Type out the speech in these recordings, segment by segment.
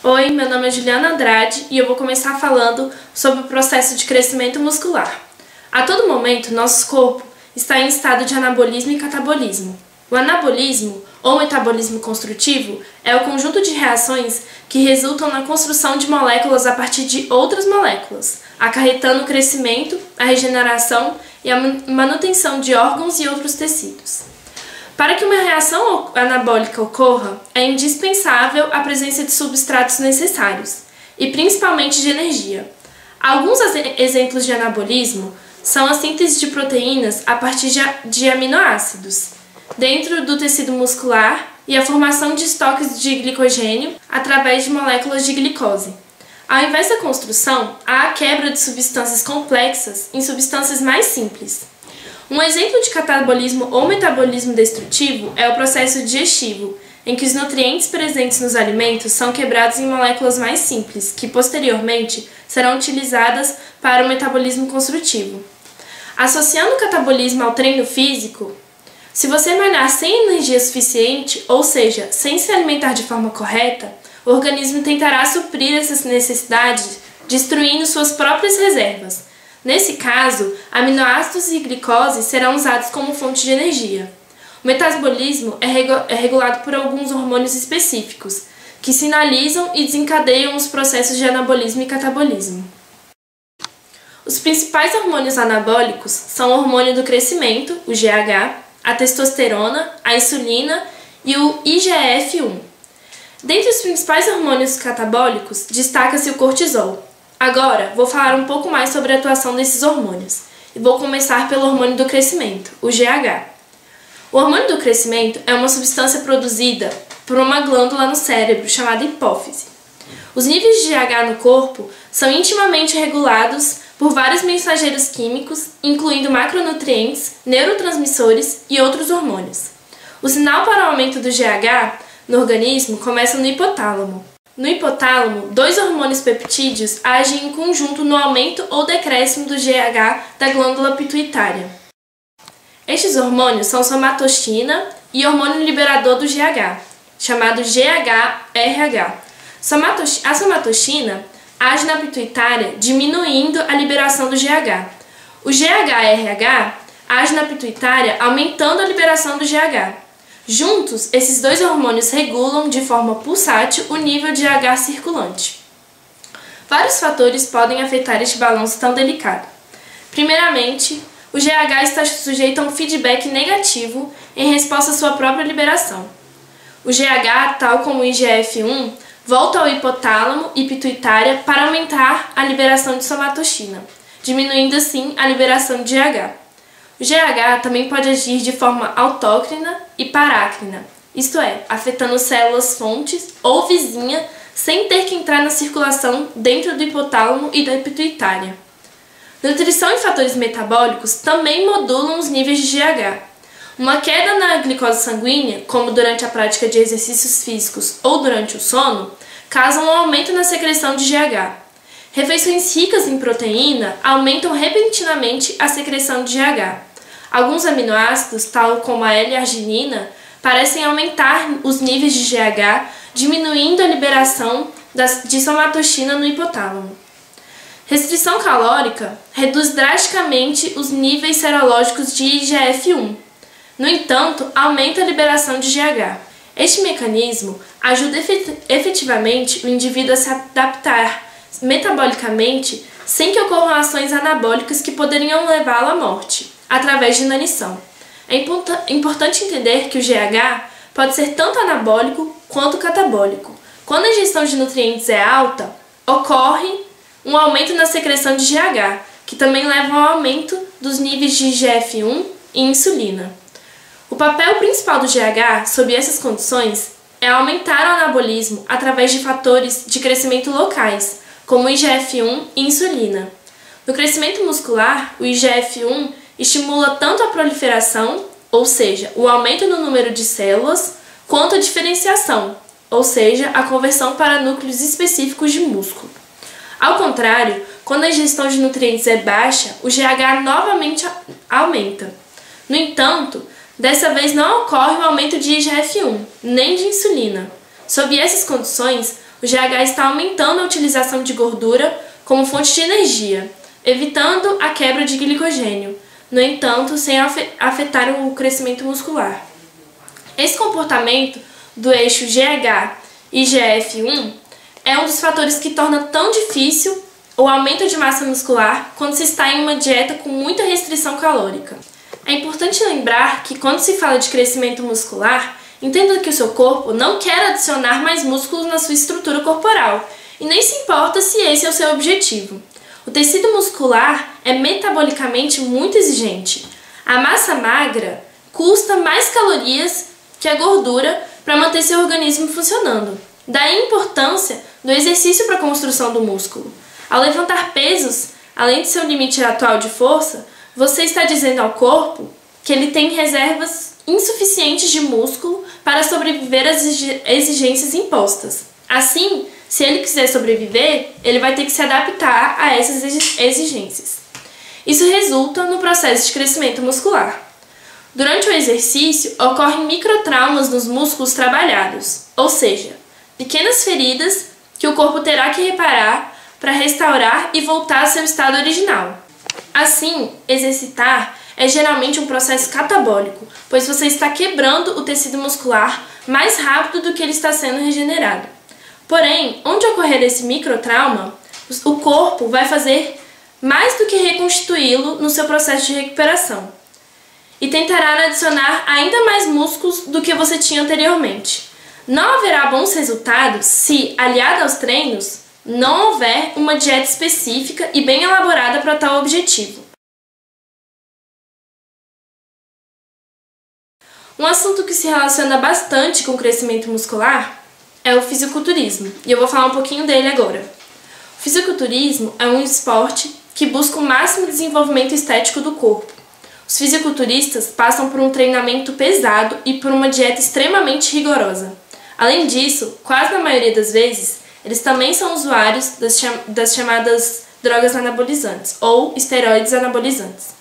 Oi, meu nome é Juliana Andrade e eu vou começar falando sobre o processo de crescimento muscular. A todo momento, nosso corpo está em estado de anabolismo e catabolismo. O anabolismo, ou metabolismo construtivo, é o conjunto de reações que resultam na construção de moléculas a partir de outras moléculas, acarretando o crescimento, a regeneração e a manutenção de órgãos e outros tecidos. Para que uma reação anabólica ocorra, é indispensável a presença de substratos necessários, e principalmente de energia. Alguns exemplos de anabolismo são a síntese de proteínas a partir de aminoácidos, dentro do tecido muscular, e a formação de estoques de glicogênio através de moléculas de glicose. Ao invés da construção, há a quebra de substâncias complexas em substâncias mais simples. Um exemplo de catabolismo ou metabolismo destrutivo é o processo digestivo, em que os nutrientes presentes nos alimentos são quebrados em moléculas mais simples, que posteriormente serão utilizadas para o metabolismo construtivo. Associando o catabolismo ao treino físico, se você malhar sem energia suficiente, ou seja, sem se alimentar de forma correta, o organismo tentará suprir essas necessidades destruindo suas próprias reservas. Nesse caso, aminoácidos e glicose serão usados como fonte de energia. O metabolismo é regulado por alguns hormônios específicos, que sinalizam e desencadeiam os processos de anabolismo e catabolismo. Os principais hormônios anabólicos são o hormônio do crescimento, o GH, a testosterona, a insulina e o IGF-1. Dentre os principais hormônios catabólicos, destaca-se o cortisol. Agora, vou falar um pouco mais sobre a atuação desses hormônios, e vou começar pelo hormônio do crescimento, o GH. O hormônio do crescimento é uma substância produzida por uma glândula no cérebro chamada hipófise. Os níveis de GH no corpo são intimamente regulados por vários mensageiros químicos, incluindo macronutrientes, neurotransmissores e outros hormônios. O sinal para o aumento do GH no organismo começa no hipotálamo. No hipotálamo, dois hormônios peptídeos agem em conjunto no aumento ou decréscimo do GH da glândula pituitária. Estes hormônios são somatostatina e hormônio liberador do GH, chamado GHRH. A somatostatina age na pituitária, diminuindo a liberação do GH. O GHRH age na pituitária, aumentando a liberação do GH. Juntos, esses dois hormônios regulam de forma pulsátil o nível de GH circulante. Vários fatores podem afetar este balanço tão delicado. Primeiramente, o GH está sujeito a um feedback negativo em resposta à sua própria liberação. O GH, tal como o IGF-1, volta ao hipotálamo e pituitária para aumentar a liberação de somatostatina, diminuindo assim a liberação de GH. O GH também pode agir de forma autócrina e parácrina, isto é, afetando células fontes ou vizinha sem ter que entrar na circulação dentro do hipotálamo e da pituitária. Nutrição e fatores metabólicos também modulam os níveis de GH. Uma queda na glicose sanguínea, como durante a prática de exercícios físicos ou durante o sono, causa um aumento na secreção de GH. Refeições ricas em proteína aumentam repentinamente a secreção de GH. Alguns aminoácidos, tal como a L-arginina, parecem aumentar os níveis de GH, diminuindo a liberação de somatostatina no hipotálamo. Restrição calórica reduz drasticamente os níveis serológicos de IGF-1. No entanto, aumenta a liberação de GH. Este mecanismo ajuda efetivamente o indivíduo a se adaptar metabolicamente sem que ocorram ações anabólicas que poderiam levá-lo à morte, através de inanição. É importante entender que o GH pode ser tanto anabólico quanto catabólico. Quando a ingestão de nutrientes é alta, ocorre um aumento na secreção de GH, que também leva ao aumento dos níveis de IGF-1 e insulina. O papel principal do GH, sob essas condições, é aumentar o anabolismo através de fatores de crescimento locais, como o IGF-1 e insulina. No crescimento muscular, o IGF-1 estimula tanto a proliferação, ou seja, o aumento no número de células, quanto a diferenciação, ou seja, a conversão para núcleos específicos de músculo. Ao contrário, quando a ingestão de nutrientes é baixa, o GH novamente aumenta. No entanto, dessa vez não ocorre o aumento de IGF-1, nem de insulina. Sob essas condições, o GH está aumentando a utilização de gordura como fonte de energia, evitando a quebra de glicogênio, no entanto, sem afetar o crescimento muscular. Esse comportamento do eixo GH e GF1 é um dos fatores que torna tão difícil o aumento de massa muscular quando se está em uma dieta com muita restrição calórica. É importante lembrar que quando se fala de crescimento muscular, entenda que o seu corpo não quer adicionar mais músculos na sua estrutura corporal e nem se importa se esse é o seu objetivo. O tecido muscular é metabolicamente muito exigente. A massa magra custa mais calorias que a gordura para manter seu organismo funcionando. Daí a importância do exercício para a construção do músculo. Ao levantar pesos, além de seu limite atual de força, você está dizendo ao corpo que ele tem reservas insuficientes de músculo para sobreviver às exigências impostas. Assim, se ele quiser sobreviver, ele vai ter que se adaptar a essas exigências. Isso resulta no processo de crescimento muscular. Durante o exercício, ocorrem microtraumas nos músculos trabalhados, ou seja, pequenas feridas que o corpo terá que reparar para restaurar e voltar ao seu estado original. Assim, exercitar é geralmente um processo catabólico, pois você está quebrando o tecido muscular mais rápido do que ele está sendo regenerado. Porém, onde ocorrer esse microtrauma, o corpo vai fazer mais do que reconstituí-lo no seu processo de recuperação e tentará adicionar ainda mais músculos do que você tinha anteriormente. Não haverá bons resultados se, aliado aos treinos, não houver uma dieta específica e bem elaborada para tal objetivo. Um assunto que se relaciona bastante com o crescimento muscular é o fisiculturismo, e eu vou falar um pouquinho dele agora. O fisiculturismo é um esporte que busca o máximo desenvolvimento estético do corpo. Os fisiculturistas passam por um treinamento pesado e por uma dieta extremamente rigorosa. Além disso, quase na maioria das vezes, eles também são usuários das chamadas drogas anabolizantes, ou esteroides anabolizantes.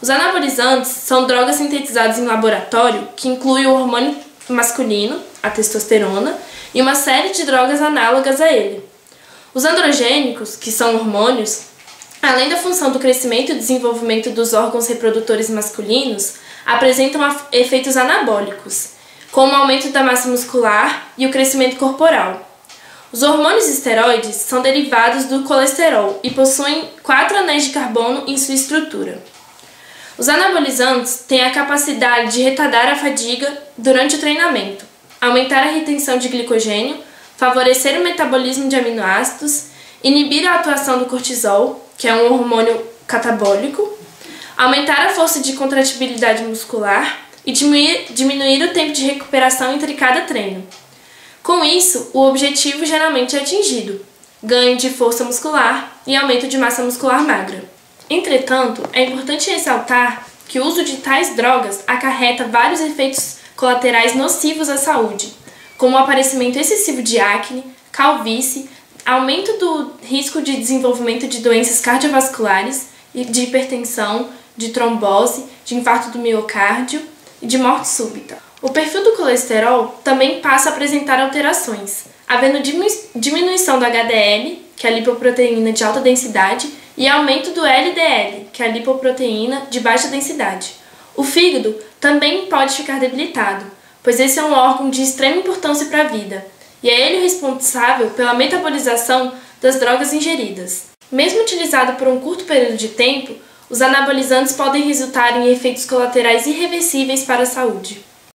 Os anabolizantes são drogas sintetizadas em laboratório que incluem o hormônio masculino, a testosterona, e uma série de drogas análogas a ele. Os androgênicos, que são hormônios, além da função do crescimento e desenvolvimento dos órgãos reprodutores masculinos, apresentam efeitos anabólicos, como o aumento da massa muscular e o crescimento corporal. Os hormônios esteroides são derivados do colesterol e possuem 4 anéis de carbono em sua estrutura. Os anabolizantes têm a capacidade de retardar a fadiga durante o treinamento, aumentar a retenção de glicogênio, favorecer o metabolismo de aminoácidos, inibir a atuação do cortisol, que é um hormônio catabólico, aumentar a força de contratibilidade muscular e diminuir o tempo de recuperação entre cada treino. Com isso, o objetivo geralmente é atingido: ganho de força muscular e aumento de massa muscular magra. Entretanto, é importante ressaltar que o uso de tais drogas acarreta vários efeitos colaterais nocivos à saúde, como o aparecimento excessivo de acne, calvície, aumento do risco de desenvolvimento de doenças cardiovasculares, de hipertensão, de trombose, de infarto do miocárdio e de morte súbita. O perfil do colesterol também passa a apresentar alterações, havendo diminuição do HDL, que é a lipoproteína de alta densidade, e aumento do LDL, que é a lipoproteína de baixa densidade. O fígado também pode ficar debilitado, pois esse é um órgão de extrema importância para a vida, e é ele o responsável pela metabolização das drogas ingeridas. Mesmo utilizado por um curto período de tempo, os anabolizantes podem resultar em efeitos colaterais irreversíveis para a saúde.